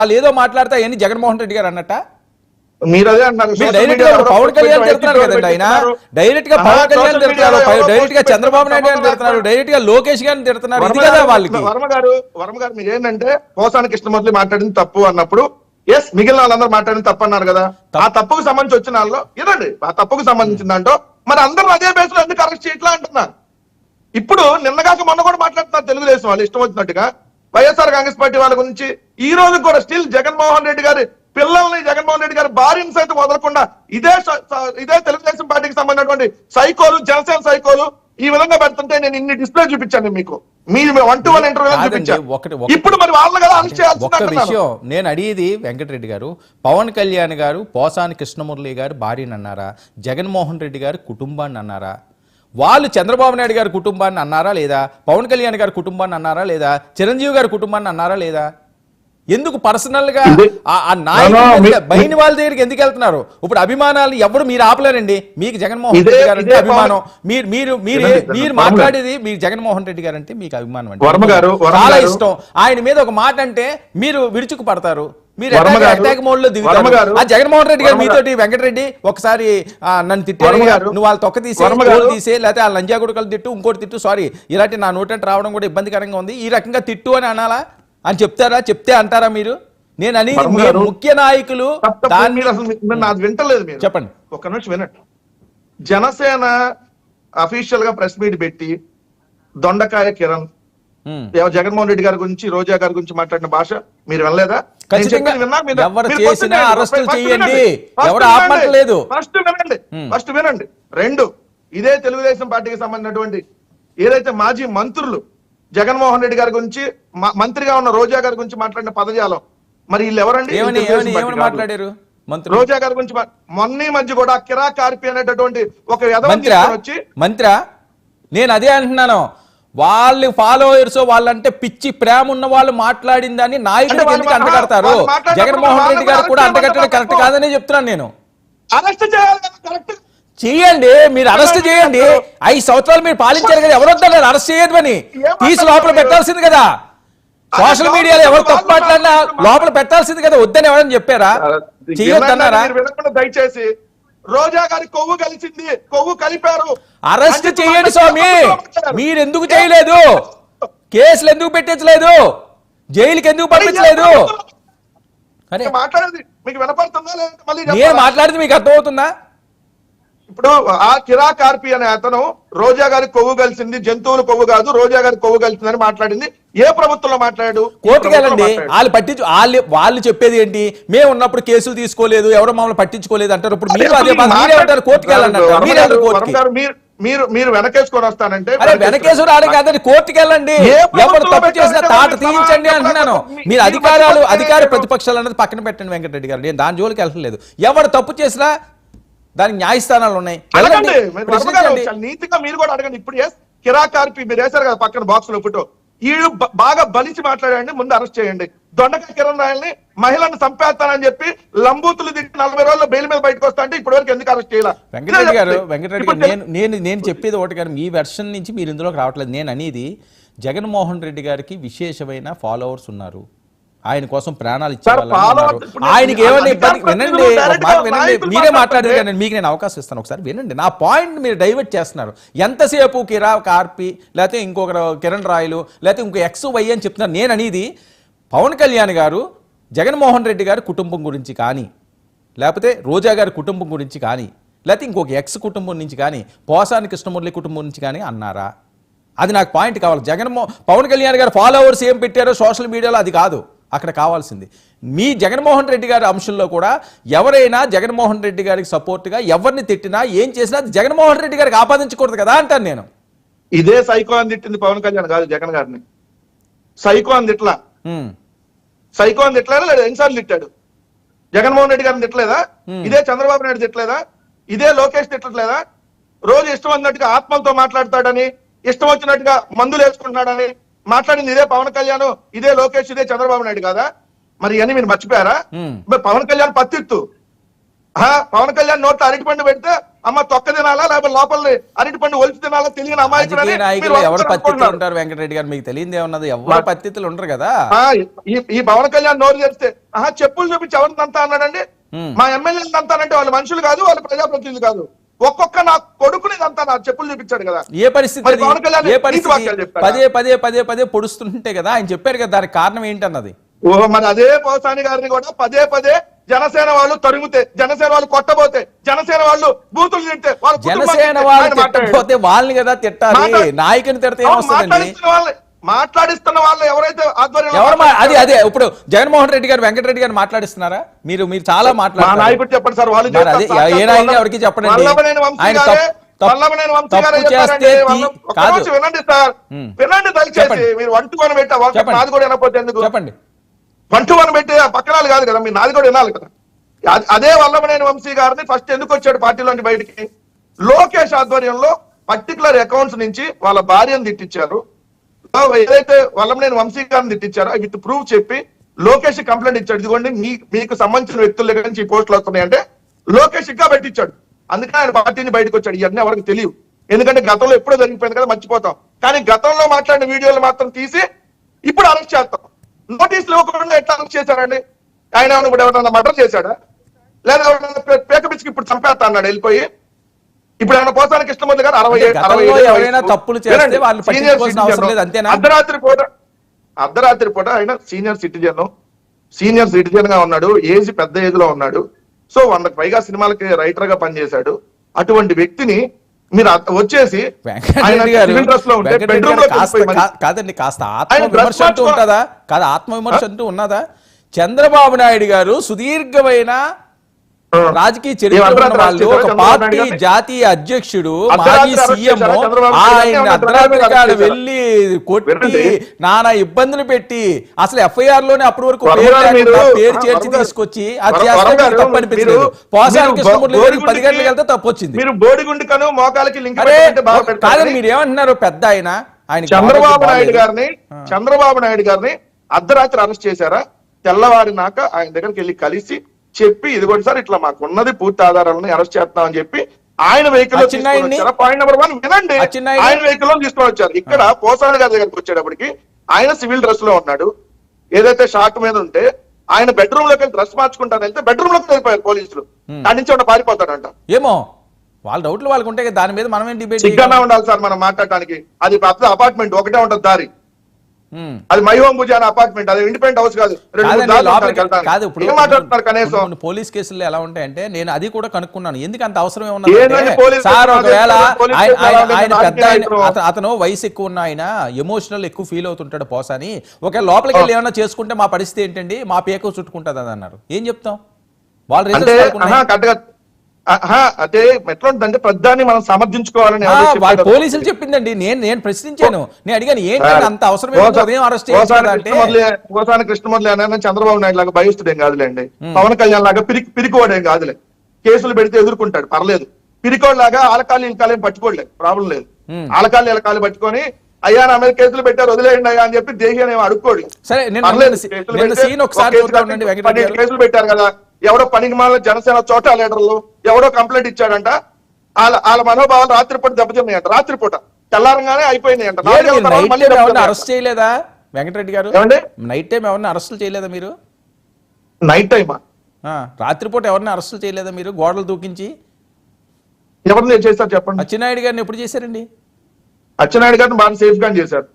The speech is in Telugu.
వాళ్ళు ఏదో మాట్లాడతా అవన్నీ జగన్మోహన్ రెడ్డి గారు అన్నట్ట. మీరు అదే అంటారు, డైరెక్ట్ గా పవన్ కళ్యాణ్ తిడుతున్నారు కదండి, ఆయన డైరెక్ట్ గా పవన్ కళ్యాణ్ తిడుతున్నారు, డైరెక్ట్ గా చంద్రబాబు నాయుడు గారిని తిడుతున్నారు, డైరెక్ట్ గా లోకేష్ గారిని తిడుతున్నారు. ఇది కదా వాళ్ళకి. వర్మ గారు మీరు ఏంటంటే పోసాని కృష్ణమూర్తి మాట్లాడింది తప్పు అన్నప్పుడు ఎస్ మిగిలిన వాళ్ళందరూ మాట్లాడింది తప్పు అన్నారు కదా, ఆ తప్పుకు సంబంధించి వచ్చిన వాళ్ళు ఇదండి, ఆ తప్పుకు సంబంధించిన దాంట్లో మరి అందరూ అదే బేస్ లో ఎందుకు అరెస్ట్ చేయట్లా అంటున్నారు. ఇప్పుడు నిన్నగాక మొన్న కూడా మాట్లాడుతున్నారు తెలుగుదేశం వాళ్ళు ఇష్టం వచ్చినట్టుగా వైఎస్ఆర్ కాంగ్రెస్ పార్టీ వాళ్ళ గురించి. ఈ రోజు కూడా స్టిల్ జగన్మోహన్ రెడ్డి గారి పిల్లల్ని, జగన్మోహన్ రెడ్డి గారి భార్యను సైతం వదలకుండా ఇదే తెలుగుదేశం పార్టీకి సంబంధించినటువంటి సైకోలు, జనసేన సైకోలు ఈ విధంగా పెడుతుంటే నేను ఇన్ని డిస్ప్లే చూపించాను మీకు, మీరు 1-to-1 ఇంటర్వ్యూ చూపించాను. ఇప్పుడు మరి వాళ్ళని కదా అరెస్ట్ చేయాల్సిన విషయం నేను అడిగేది వెంకటరెడ్డి గారు, పవన్ కళ్యాణ్ గారు పోసాని కృష్ణమురళి గారు భార్యని అన్నారా, జగన్మోహన్ రెడ్డి గారు కుటుంబాన్ని అన్నారా, వాళ్ళు చంద్రబాబు నాయుడు గారి కుటుంబాన్ని అన్నారా లేదా, పవన్ కళ్యాణ్ గారి కుటుంబాన్ని అన్నారా లేదా, చిరంజీవి గారి కుటుంబాన్ని అన్నారా లేదా? ఎందుకు పర్సనల్ గా ఆ నాయకుడు బయట వాళ్ళ దగ్గరికి ఎందుకు వెళ్తున్నారు? ఇప్పుడు అభిమానాలు ఎవరు మీరు ఆపలేరండి. మీకు జగన్మోహన్ రెడ్డి గారు అంటే అభిమానం, మీరు మాట్లాడేది మీకు జగన్మోహన్ రెడ్డి గారు అంటే మీకు అభిమానం అంటే చాలా ఇష్టం. ఆయన మీద ఒక మాట అంటే మీరు విరుచుకు పడతారు, మీరు అటాక్ మోడ్ లో దిగుతారు. ఆ జగన్మోహన్ రెడ్డి గారు మీతోటి వెంకటరెడ్డి ఒకసారి నన్ను తిట్టారు, నువ్వు వాళ్ళ తొక్క తీసే లేకపోతే వాళ్ళ లంజా గుడకలు తిట్టు, ఇంకోటి తిట్టు, సారీ ఇలాంటి నా నోటంటే రావడం కూడా ఇబ్బందికరంగా ఉంది, ఈ రకంగా తిట్టు అని అనాలా అని చెప్తారా? చెప్తే అంటారా మీరు? నేను అని ముఖ్య నాయకులు వింటలేదు మీరు, చెప్పండి ఒక్క నిమిషం వినండి. జనసేన అఫీషియల్ గా ప్రెస్ మీట్ పెట్టి దొండకాయ కిరణ్ జగన్మోహన్ రెడ్డి గారి గురించి, రోజా గారి గురించి మాట్లాడిన భాష మీరు వినలేదా? ఫస్ట్ వినండి. రెండు, ఇదే తెలుగుదేశం పార్టీకి సంబంధించినటువంటి ఏదైతే మాజీ మంత్రులు జగన్మోహన్ రెడ్డి గారి గురించి, మంత్రిగా ఉన్న రోజా గారి గురించి మాట్లాడిన పదజాలం మరి వీళ్ళు ఎవరండి? మాట్లాడారు రోజా గారి గురించి మొన్న మధ్య కూడా కిరా కార్పి అనేటటువంటి ఒక వచ్చి మంత్రి. నేను అదే అంటున్నాను, వాళ్ళు ఫాలోవర్స్ వాళ్ళంటే పిచ్చి ప్రేమ ఉన్న వాళ్ళు మాట్లాడిందని నాయకుడికి ఎందుకు అంటగడతారు? జగన్మోహన్ రెడ్డి గారు కూడా అంటగట్టడం కరెక్ట్ కాదని చెప్తున్నాను నేను. అరెస్ట్ చేయాలి కరెక్ట్ చేయండి, మీరు అరెస్ట్ చేయండి. 5 సంవత్సరాలు మీరు పాలించారు కదా, ఎవరు వద్దన్నారు అరెస్ట్ చేయద్దని? తీసి లోపల పెట్టాల్సింది కదా. సోషల్ మీడియాలో ఎవరు తప్పు మాట్లాడినా లోపల పెట్టాల్సింది కదా, వద్దని ఎవరని చెప్పారా? చేయొద్దన్నారా? దయచేసి రోజా గారి కొవ్వు కలిసింది, కొవ్వు కలిపారు, అరెస్ట్ చేయండి స్వామి. మీరు ఎందుకు చేయలేదు? కేసులు ఎందుకు పెట్టించలేదు? జైలుకి ఎందుకు పంపించలేదు? మాట్లాడేది మీకు వినపడుతుందా? నేను మాట్లాడేది మీకు అర్థమవుతుందా? ఇప్పుడు ఆ కిరా కార్పి అనే అతను రోజా గారి కొవ్వు కలిసింది, జంతువులు కొవ్వు కాదు, రోజా గారి కొవ్వు కలిసిందని మాట్లాడింది ఏ ప్రభుత్వంలో మాట్లాడు? కోర్టుకు వెళ్ళండి. వాళ్ళు చెప్పేది ఏంటి? మేము ఉన్నప్పుడు కేసులు తీసుకోలేదు, ఎవరు మమ్మల్ని పట్టించుకోలేదు అంటారు. ఇప్పుడు మీరు అదే అంటారు, కోర్టుకు వెళ్ళండి. మీరు వెనకేసుకొని వస్తానంటే వెనకేసు రాడు కాదని కోర్టుకు వెళ్ళండి. ఎవరు తప్పు చేసినా తాట తీయించండి అంటున్నాను. మీరు అధికార ప్రతిపక్షాలు అన్నది పక్కన పెట్టండి వెంకటరెడ్డి గారు, నేను దాని జోలికి వెళ్ళలేదు. ఎవరు తప్పు చేసినా దానికి న్యాయస్థానాలు ఉన్నాయి. నీతిగా మీరు కూడా అడగండి. ఇప్పుడు కిరా కార్పి మీరు వేశారు కదా పక్కన బాక్స్ లో ఫోటో, వీళ్ళు బాగా బలిచి మాట్లాడండి, ముందు అరెస్ట్ చేయండి. దొండకాయ కిరణ్ రాయల్ని మహిళను చంపేస్తానని చెప్పి లంబూతులు తిట్టి 40 రోజుల్లో బెయిల్ మీద బయటకు వస్తా అంటే ఇప్పటి వరకు ఎందుకు అరెస్ట్ చేయాలి? వెంకటరెడ్డి గారు నేను చెప్పేది ఒకటి కానీ మీ వెర్షన్ నుంచి మీరు ఇందులోకి రావట్లేదు. నేను అనేది జగన్మోహన్ రెడ్డి గారికి విశేషమైన ఫాలోవర్స్ ఉన్నారు, ఆయన కోసం ప్రాణాలు ఇచ్చే ఆయనకి ఏమైనా ఇబ్బంది. వినండి, మీరే మాట్లాడారు కానీ మీకు నేను అవకాశం ఇస్తాను, ఒకసారి వినండి. నా పాయింట్ మీరు డైవర్ట్ చేస్తున్నారు. ఎంతసేపు కిరా కార్పి లేకపోతే ఇంకొక కిరణ్ రాయలు లేకపోతే ఇంకో XY అని చెప్తున్నారు. నేను అనేది పవన్ కళ్యాణ్ గారు జగన్మోహన్ రెడ్డి గారి కుటుంబం గురించి కానీ, లేకపోతే రోజా గారి కుటుంబం గురించి కానీ, లేకపోతే ఇంకొక ఎక్స్ కుటుంబం నుంచి కానీ, పోసాని కృష్ణమురళి కుటుంబం నుంచి కానీ అన్నారా? అది నాకు పాయింట్ కావాలి. పవన్ కళ్యాణ్ గారు ఫాలోవర్స్ ఏం పెట్టారో సోషల్ మీడియాలో అది కాదు అక్కడ కావాల్సింది. మీ జగన్మోహన్ రెడ్డి గారి అంశంలో కూడా ఎవరైనా జగన్మోహన్ రెడ్డి గారికి సపోర్ట్గా ఎవరిని తిట్టినా ఏం చేసినా జగన్మోహన్ రెడ్డి గారికి ఆపాదించకూడదు కదా అంటాను నేను. ఇదే సైకో అని తిట్టింది పవన్ కళ్యాణ్ కాదు జగన్ గారిని. సైకో అని తిట్లా, సైకో అని తిట్టలేదా? లేదా ఎన్నిసార్లు తిట్టాడు? జగన్మోహన్ రెడ్డి గారిని తిట్టలేదా? ఇదే చంద్రబాబు నాయుడు తిట్టలేదా? ఇదే లోకేష్ తిట్టట్లేదా? రోజు ఇష్టం వచ్చినట్టుగా ఆత్మలతో మాట్లాడతాడని, ఇష్టం వచ్చినట్టుగా మందులు వేసుకుంటున్నాడని మాట్లాడింది ఇదే పవన్ కళ్యాణ్, ఇదే లోకేష్, ఇదే చంద్రబాబు నాయుడు కాదా? మరి ఇవన్నీ మీరు మర్చిపోయారా? మరి పవన్ కళ్యాణ్ పత్తిత్తు, పవన్ కళ్యాణ్ నోట్లో అరటిపండు పెడితే అమ్మ తొక్క తినాలా లేకపోతే లోపల అరటి పండు ఒలిచి తినాలా తెలియని అమాయకులని రాజకీయ నాయకులు మీరు ఎవరు అందరూ పత్తితులు అనుకుంటున్నారు. ఉంటారు వెంకటరెడ్డి గారు, మీకు తెలియదు ఏమన్నది, ఎవరు పత్తితులు ఉండరు కదా. ఈ పవన్ కళ్యాణ్ నోరు తెరిస్తే చెప్పులు చూపించి ఎవరినంతా అన్నాడండి. మా ఎమ్మెల్యేలు అంతానంటే వాళ్ళు మనుషులు కాదు, వాళ్ళు ప్రజాప్రతినిధులు కాదు. ఒక్కొక్క నా కొడుకుని అంతా నా చెప్పులు చూపించాడు కదా. ఏ పరిస్థితి మరి అది? పవన్ కళ్యాణ్ ఏ నీతి పరిస్థితి? వాక్యాలు చెప్తాడా? పదే పొడుస్తుంటే కదా ఆయన చెప్పారు కదా దానికి కారణం ఏంటన్నది. మరి అదే పోసాని గారిని కూడా పదే జనసేన వాళ్ళు తరిమితే, జనసేన వాళ్ళు కొట్టబోతే, జనసేన వాళ్ళు బూతులు తింటే, వాళ్ళ కుటుంబాన్ని జనసేన తిడితే వాళ్ళు ఆయన మాట్లాడాడు. తిట్టకపోతే వాళ్ళని కదా తిట్టాలి, నాయకుని తిడితే ఏమొస్తుందండి? మాట్లాడిస్తున్న వాళ్ళు ఎవరైతే ఆధ్వర్యంలో ఎవరు అదే ఇప్పుడు జగన్మోహన్ రెడ్డి గారు వెంకటరెడ్డి గారు మాట్లాడిస్తున్నారా? మీరు చాలా మా మాట్లాడారు. నాయకుడు చెప్పండి సార్, వాళ్ళు మరి అదే చేస్తారు. ఏ నాయకుడు ఎవరికి చెప్పండి. వల్లభనేని వంశీ ఆయన గారే, తప్పు వల్లభనేని వంశీ గారే తప్పు చేస్తే చెప్పారండి. ఒక్క కాదు. నిమిషం వినండి సార్, వినండి దయచేసి. చెప్పండి. మీరు వంటుకొని పెట్టా చెప్పండి. నాది కూడా వినకపోతే ఎందుకు? చెప్పండి. వంటుకొని పెట్టి ఆ పక్కనాలు కాదు కదా, మీరు నాది కూడా వినాలి కదా. అదే వల్లభనేని వంశీ గారిని ఫస్ట్ ఎందుకు వచ్చాడు పార్టీలోంచి బయటికి? లోకేష్ ఆధ్వర్యంలో పర్టికులర్ అకౌంట్స్ నుంచి వాళ్ళ భార్యను తిట్టించారు. ఏదైతే వల్లభనేని వంశీ గారిని తిట్టించారో విత్ ప్రూఫ్ చెప్పి లోకేష్ కంప్లైంట్ ఇచ్చాడు. ఇదిగోండి మీకు సంబంధించిన వ్యక్తుల దగ్గర నుంచి ఈ పోస్టులు వస్తున్నాయంటే లోకేష్ ఇంకా పెట్టించాడు. అందుకని ఆయన పార్టీని బయటకు వచ్చాడు. ఇవన్నీ ఎవరికి తెలియదు, ఎందుకంటే గతంలో ఎప్పుడో జరిగిపోయింది కదా, మర్చిపోతాం. కానీ గతంలో మాట్లాడిన వీడియోలు మాత్రం తీసి ఇప్పుడు అరెస్ట్ చేస్తాం. నోటీసులు ఇవ్వకుండా ఎట్లా అరెస్ట్ చేశారండి? ఆయన ఇప్పుడు ఎవరైనా మర్డర్ చేశాడా, లేదా పేక పిచ్చికి ఇప్పుడు చంపేస్తా అన్నాడు వెళ్ళిపోయి? ఇప్పుడు ఆయన పోసాని కృష్ణమూర్తి గారు 60 ఎవరైనా తప్పులు చేస్తే వాళ్ళు పట్టించుకోవాల్సిన అవసరం లేదు, అంతేనా? అర్ధరాత్రి పూట ఆయన సీనియర్ సిటిజన్ గా ఉన్నాడు, ఏజ్ పెద్ద ఏజ్ లో ఉన్నాడు. సో 100కి పైగా సినిమాలకి రైటర్ గా పనిచేశాడు. అటువంటి వ్యక్తిని మీరు వచ్చేసి వెంకటరెడ్డి గారు కాదండి, కాస్త ఆత్మవిమర్శ అంటూ ఉంటుందా? కాదు, ఆత్మవిమర్శ అంటూ ఉన్నదా? చంద్రబాబు నాయుడు గారు సుదీర్ఘమైన రాజకీయ చరిత్ర ఉన్న వాళ్ళు, ఒక పార్టీ జాతీయ అధ్యక్షుడు, మాజీ సీఎం, ఆయన అర్ధరాత్రి వెళ్ళి కొట్టి నానా ఇబ్బందులు పెట్టి అసలు ఎఫ్ఐఆర్ లోనే అప్పటి వరకు పేరు చేర్చి తీసుకొచ్చి అది చేస్తే తప్పు అనిపించలేదు. పోసాని కృష్ణమూర్తి గారికి 10 గంటలకు వెళ్తే తప్పు వచ్చింది. మీరు బోడిగుండుకను మోకాలకి లింక్ కాదని మీరు ఏమంటున్నారు? పెద్ద ఆయన చంద్రబాబు నాయుడు గారిని అర్ధరాత్రి అరెస్ట్ చేశారా? తెల్లవారినాక ఆయన దగ్గరికి వెళ్ళి కలిసి చెప్పి ఇదిగోండి సార్ ఇట్లా మాకు ఉన్నది పూర్తి ఆధారాలను అరెస్ట్ చేస్తామని చెప్పి ఆయన వెహికల్ లో పాయింట్ నెంబర్ 1 వినండి, ఆయన వెహికల్ లో తీసుకొని వచ్చారు. ఇక్కడ పోసాని గారి దగ్గరికి వచ్చేటప్పటికి ఆయన సివిల్ డ్రెస్ లో ఉన్నాడు. ఏదైతే షాక్ మీద ఉంటే ఆయన బెడ్రూమ్ లోకి వెళ్ళి డ్రెస్ మార్చుకుంటాను వెళ్తే బెడ్రూమ్ లోకి వెళ్ళిపోయారు పోలీసులు. దాని నుంచి ఉన్న పారిపోతాడంట. ఏమో వాళ్ళ డౌట్లు వాళ్ళకు ఉంటాయి, దాని మీద మనమే డిబేట్ సిగ్గానే ఉండాలి సార్ మనం మాట్లాడటానికి. అది అపార్ట్మెంట్ ఒకటే ఉంటది దారి, అది మై హోమ్ భుజాన అపార్ట్మెంట్, అది ఇండిపెండెంట్ హౌస్ కాదు. కాదు ఇప్పుడు మాట్లాడుతున్నారు కనీసం పోలీస్ కేసులు ఎలా ఉంటాయంటే నేను అది కూడా కనుక్కున్నాను. ఎందుకు అంత అవసరం ఏమన్నా సార్, ఒకవేళ ఆయన పెద్ద అతను వయసు ఎక్కువ ఉన్న ఆయన ఎమోషనల్ ఎక్కువ ఫీల్ అవుతుంటాడు పోసాని, ఒకవేళ లోపలికి వెళ్ళి ఏమన్నా చేసుకుంటే మా పరిస్థితి ఏంటండి, మా పేక చుట్టుకుంటుంది అని అన్నారు. ఏం చెప్తాం? వాళ్ళు అదే ఎట్లా ఉంటుందంటే ప్రధాని మనం సమర్థించుకోవాలని పోలీసులు చెప్పిందండి. నేను ప్రశ్నించాను, నేను అడిగాను ఏంటి అంత అవసరం అరెస్ట్ పోసాని కృష్ణమూర్తి అనే చంద్రబాబు నాయుడు లాగా భయస్తుడేం కాదులేండి, పవన్ కళ్యాణ్ లాగా పిరికోడేం కాదులే. కేసులు పెడితే ఎదుర్కొంటాడు, పర్లేదు. పిరికోడ్ లాగా ఆలకాలు ఇలకాలు పట్టుకోలేదు, ప్రాబ్లం లేదు. ఆలకాలు ఇలకాలు పట్టుకొని అయ్యా నా మీద కేసులు పెట్టారు వదిలేయండి అయ్యా అని చెప్పి దేశం ఏమో అడుక్కోడు. కేసులు పెట్టారు కదా, ఎవడో పనికి మాల జనసేన చోట లీడర్లు ఎవడో కంప్లైంట్ ఇచ్చాడంట, వాళ్ళ మనోభావాలు రాత్రిపూట దెబ్బతిన్నాయంట. రాత్రిపూట తెల్లారంగానే అయిపోయినాయంట. అరెస్ట్ చేయలేదా వెంకటరెడ్డి గారు? నైట్ టైం ఎవరిని అరెస్టులు చేయలేదా మీరు? నైట్ టైమా? రాత్రిపూట ఎవరిని అరెస్టులు చేయలేదా మీరు? గోడలు దూకించి ఎవరిని చేశారు చెప్పండి? అచ్చెన్నాయుడు గారిని ఎప్పుడు చేశారండి? అచ్చెన్నాయుడు గారిని బాగా సేఫ్ గా చేశారు.